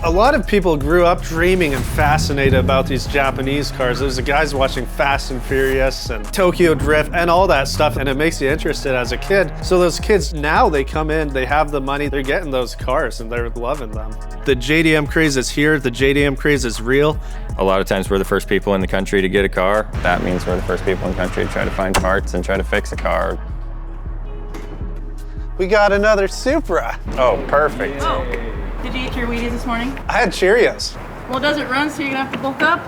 A lot of people grew up dreaming and fascinated about these Japanese cars. There's the guys watching Fast and Furious and Tokyo Drift and all that stuff, and it makes you interested as a kid. So those kids now, they come in, they have the money, they're getting those cars and they're loving them. The JDM craze is here, the JDM craze is real. A lot of times we're the first people in the country to get a car. That means we're the first people in the country to try to find parts and try to fix a car. We got another Supra. Oh, perfect. Oh, did you eat your Wheaties this morning? I had Cheerios. Well, does it run so you're gonna have to bulk up?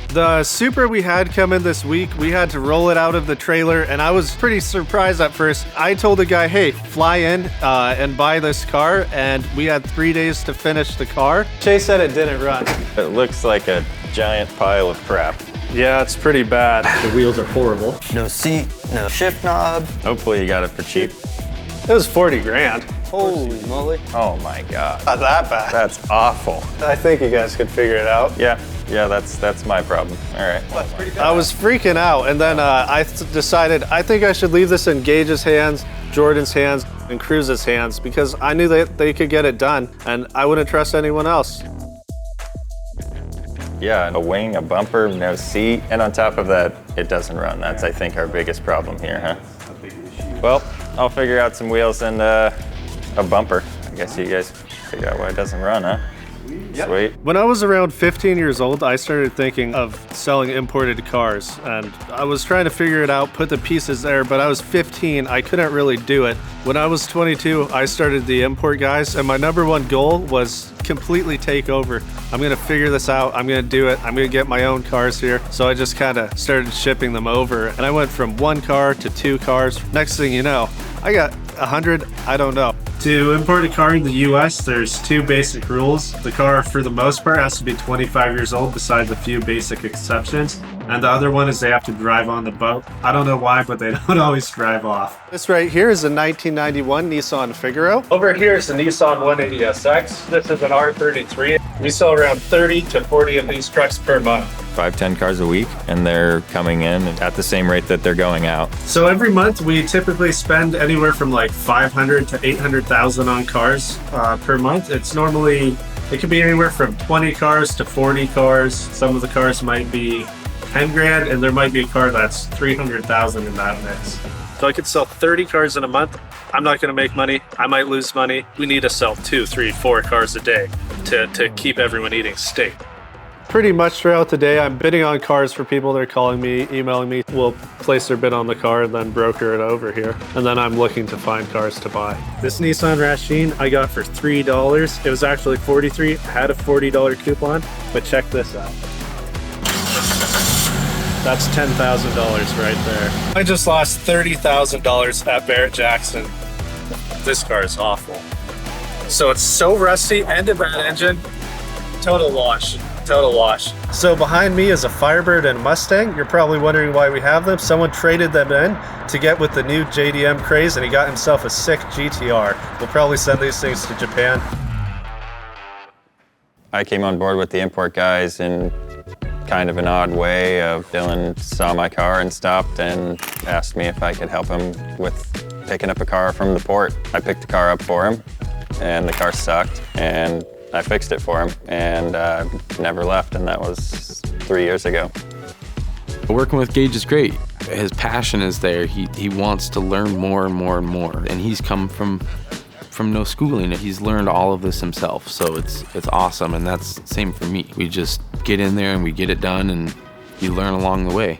The Supra we had come in this week, we had to roll it out of the trailer, and I was pretty surprised at first. I told the guy, hey, fly in and buy this car, and we had 3 days to finish the car. Chase said it didn't run. It looks like a giant pile of crap. Yeah, it's pretty bad. The wheels are horrible. No seat, no shift knob. Hopefully you got it for cheap. It was 40 grand. Holy moly. Oh my God. Not that bad. That's awful. I think you guys could figure it out. Yeah, that's my problem. All right. I was freaking out, and then I decided I think I should leave this in Gage's hands, Jordan's hands, and Cruz's hands, because I knew that they could get it done, and I wouldn't trust anyone else. Yeah, a wing, a bumper, no seat, and on top of that, it doesn't run. That's, I think, our biggest problem here, huh? Well, I'll figure out some wheels and a bumper. I guess you guys figure out why it doesn't run, huh? Yep. Sweet. When I was around 15 years old, I started thinking of selling imported cars, and I was trying to figure it out, put the pieces there, but I was 15, I couldn't really do it. When I was 22, I started the import guys, and my number one goal was completely take over. I'm gonna figure this out, I'm gonna do it, I'm gonna get my own cars here. So I just kinda started shipping them over, and I went from 1 car to 2 cars. Next thing you know, I got 100, I don't know. To import a car in the US, there's 2 basic rules. The car, for the most part, has to be 25 years old, besides a few basic exceptions. And the other one is they have to drive on the boat. I don't know why, but they don't always drive off. This right here is a 1991 Nissan Figaro. Over here is the Nissan 180SX. This is an R33. We sell around 30 to 40 of these trucks per month. 5-10 cars a week, and they're coming in at the same rate that they're going out. So every month we typically spend anywhere from like 500 to 800,000 on cars per month. It's normally, it could be anywhere from 20 cars to 40 cars. Some of the cars might be 10 grand, and there might be a car that's 300,000 in that mix. So I could sell 30 cars in a month. I'm not gonna make money. I might lose money. We need to sell 2, 3, 4 cars a day to keep everyone eating steak. Pretty much throughout the day, I'm bidding on cars for people. They're calling me, emailing me. We'll place their bid on the car and then broker it over here. And then I'm looking to find cars to buy. This Nissan Rasheen I got for $3. It was actually $43. I had a $40 coupon, but check this out. That's $10,000 right there. I just lost $30,000 at Barrett-Jackson. This car is awful. So it's so rusty and a bad engine. Total wash. Total wash. So behind me is a Firebird and a Mustang. You're probably wondering why we have them. Someone traded them in to get with the new JDM craze, and he got himself a sick GTR. We'll probably send these things to Japan. I came on board with the import guys in kind of an odd way. Dylan saw my car and stopped and asked me if I could help him with picking up a car from the port. I picked the car up for him, and the car sucked, and I fixed it for him, and never left, and that was 3 years ago. Working with Gage is great. His passion is there. He wants to learn more and more and more, and he's come from no schooling. He's learned all of this himself, so it's awesome, and that's the same for me. We just get in there and we get it done, and you learn along the way.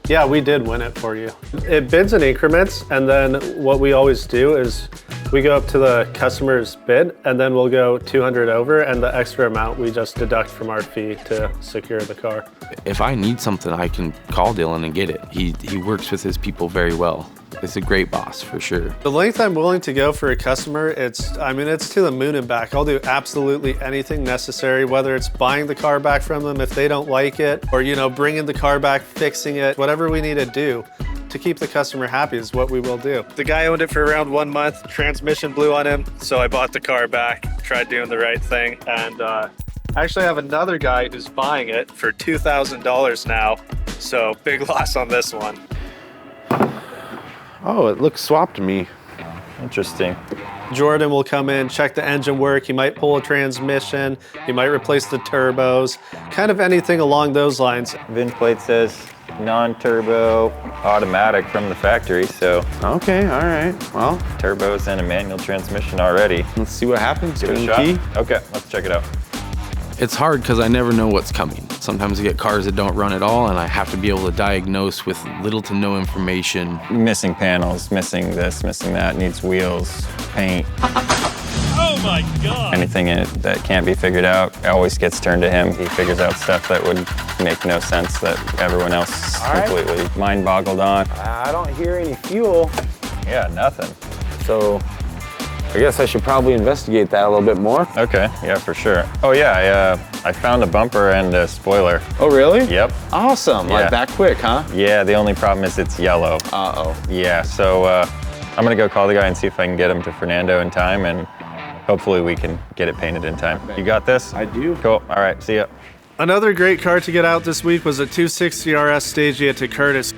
Yeah, we did win it for you. It bids in increments, and then what we always do is we go up to the customer's bid, and then we'll go 200 over, and the extra amount we just deduct from our fee to secure the car. If I need something, I can call Dylan and get it. He works with his people very well. It's a great boss, for sure. The length I'm willing to go for a customer, it's to the moon and back. I'll do absolutely anything necessary, whether it's buying the car back from them if they don't like it, or bringing the car back, fixing it, whatever we need to do to keep the customer happy is what we will do. The guy owned it for around 1 month, transmission blew on him, so I bought the car back, tried doing the right thing, and I actually have another guy who's buying it for $2,000 now, so big loss on this one. Oh, it looks swapped to me. Interesting. Jordan will come in, check the engine work. He might pull a transmission. He might replace the turbos, kind of anything along those lines. VIN plate says non-turbo automatic from the factory, so Okay, all right. Well, turbos and a manual transmission already. let's see what happens. Give it a Turn the shot. key. Okay, let's check it out. It's hard because I never know what's coming. Sometimes I get cars that don't run at all, and I have to be able to diagnose with little to no information. Missing panels, missing this, missing that, needs wheels, paint. Oh my God! Anything in it that can't be figured out always gets turned to him. He figures out stuff that would make no sense that everyone else is completely mind boggled on. I don't hear any fuel, Yeah, nothing. so I guess I should probably investigate that a little bit more. Okay, yeah, for sure. Oh yeah, I found a bumper and a spoiler. Oh, really? Yep. Awesome. Yeah. Like that quick, huh? Yeah, the only problem is it's yellow. Uh-oh. Yeah, so I'm gonna go call the guy and see if I can get him to Fernando in time, and hopefully we can get it painted in time. You got this? I do. Cool, all right, see ya. Another great car to get out this week was a 260 RS Stagia to Curtis.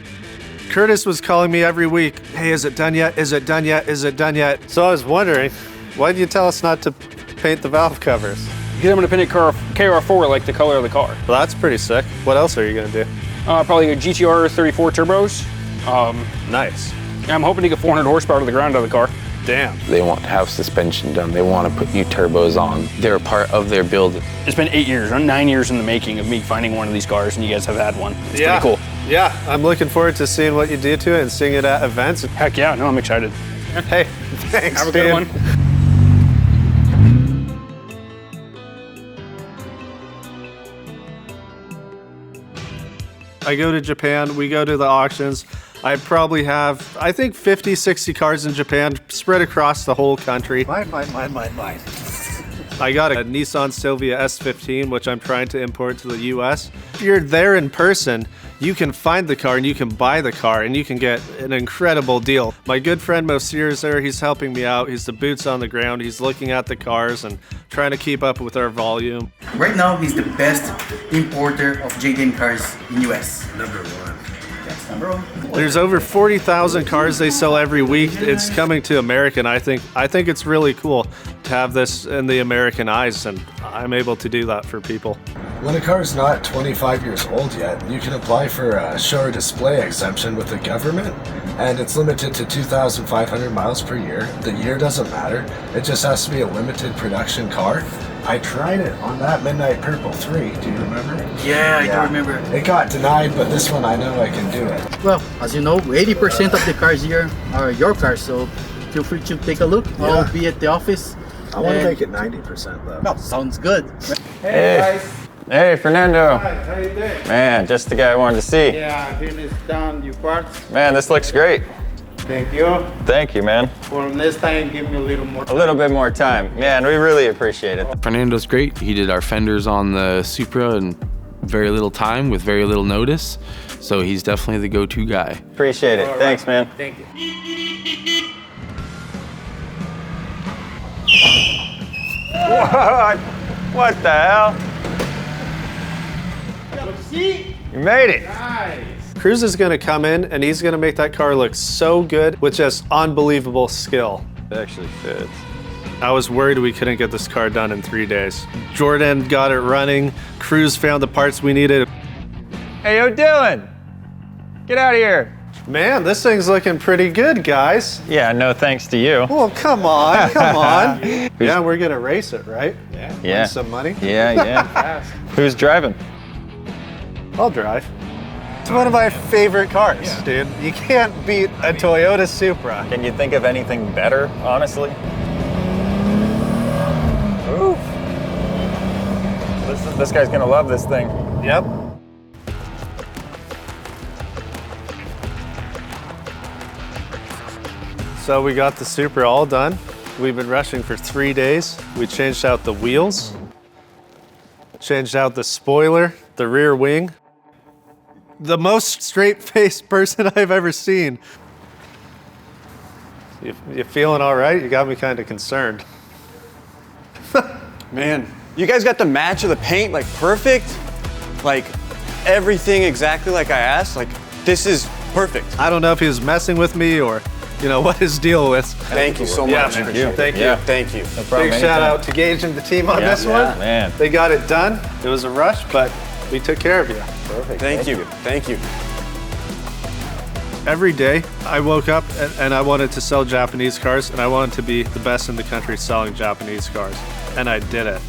Curtis was calling me every week, hey, is it done yet? Is it done yet? Is it done yet? So I was wondering, why did you tell us not to paint the valve covers? Because I'm gonna paint it KR4 like the color of the car. Well, that's pretty sick. What else are you gonna do? Probably a GTR 34 turbos. Nice. And I'm hoping to get 400 horsepower to the ground out of the car. Damn. They want to have suspension done. They want to put new turbos on. They're a part of their build. It's been 8 years, or 9 years in the making of me finding one of these cars, and you guys have had one. It's pretty cool. Yeah, I'm looking forward to seeing what you do to it and seeing it at events. Heck yeah, no, I'm excited. Hey, thanks, Have a good dude. one. I go to Japan, we go to the auctions. I probably have, I think 50, 60 cars in Japan spread across the whole country. Mine. I got a Nissan Silvia S15, which I'm trying to import to the US. If you're there in person, you can find the car and you can buy the car and you can get an incredible deal. My good friend Mosir is there, he's helping me out. He's the boots on the ground. He's looking at the cars and trying to keep up with our volume. Right now, he's the best importer of JDM cars in US. Number one. Yes, number one. There's over 40,000 cars they sell every week. It's coming to American. I think it's really cool to have this in the American eyes, and I'm able to do that for people. When a car's not 25 years old yet, you can apply for a show or display exemption with the government, and it's limited to 2,500 miles per year. The year doesn't matter. It just has to be a limited production car. I tried it on that Midnight Purple 3. Do you remember? Yeah, I do remember. It got denied, but this one I know I can do it. Well, as you know, 80% of the cars here are your cars, so feel free to take a look. I'll be at the office. I want to And- make it 90% though. No, sounds good. Hey, hey, Fernando. Hi, how you doing? Man, just the guy I wanted to see. Yeah, here is done your parts. Man, this looks great. Thank you. Thank you, man. For next time, give me a little more. A little bit more time. Man, we really appreciate it. Fernando's great. He did our fenders on the Supra in very little time with very little notice. So he's definitely the go-to guy. Appreciate it. Thanks, man. Thank you. What? What the hell? See? You made it. Nice. Cruz is going to come in and he's going to make that car look so good with just unbelievable skill. It actually fits. I was worried we couldn't get this car done in 3 days. Jordan got it running. Cruz found the parts we needed. Hey, yo, Dylan. Get out of here. Man, this thing's looking pretty good, guys. Yeah, no thanks to you. Well, come on, come on. Yeah, we're going to race it, right? Yeah. Yeah. Win some money. Yeah, yeah. Fast. Who's driving? I'll drive. It's one of my favorite cars, dude. You can't beat a Toyota Supra. Can you think of anything better, honestly? Oof. This guy's gonna love this thing. Yep. So we got the Supra all done. We've been rushing for 3 days. We changed out the wheels, changed out the spoiler, the rear wing. The most straight-faced person I've ever seen. You feeling all right? You got me kind of concerned. Man, you guys got the match of the paint like perfect. Like everything exactly like I asked. Like this is perfect. I don't know if he was messing with me or what his deal was. Thank you so much. Yeah, man. Thank you. Thank you. Big shout out to Gage and the team on this one. Man. They got it done. It was a rush, but we took care of you. Perfect. Thank you. Thank you. Every day I woke up and I wanted to sell Japanese cars, and I wanted to be the best in the country selling Japanese cars. And I did it.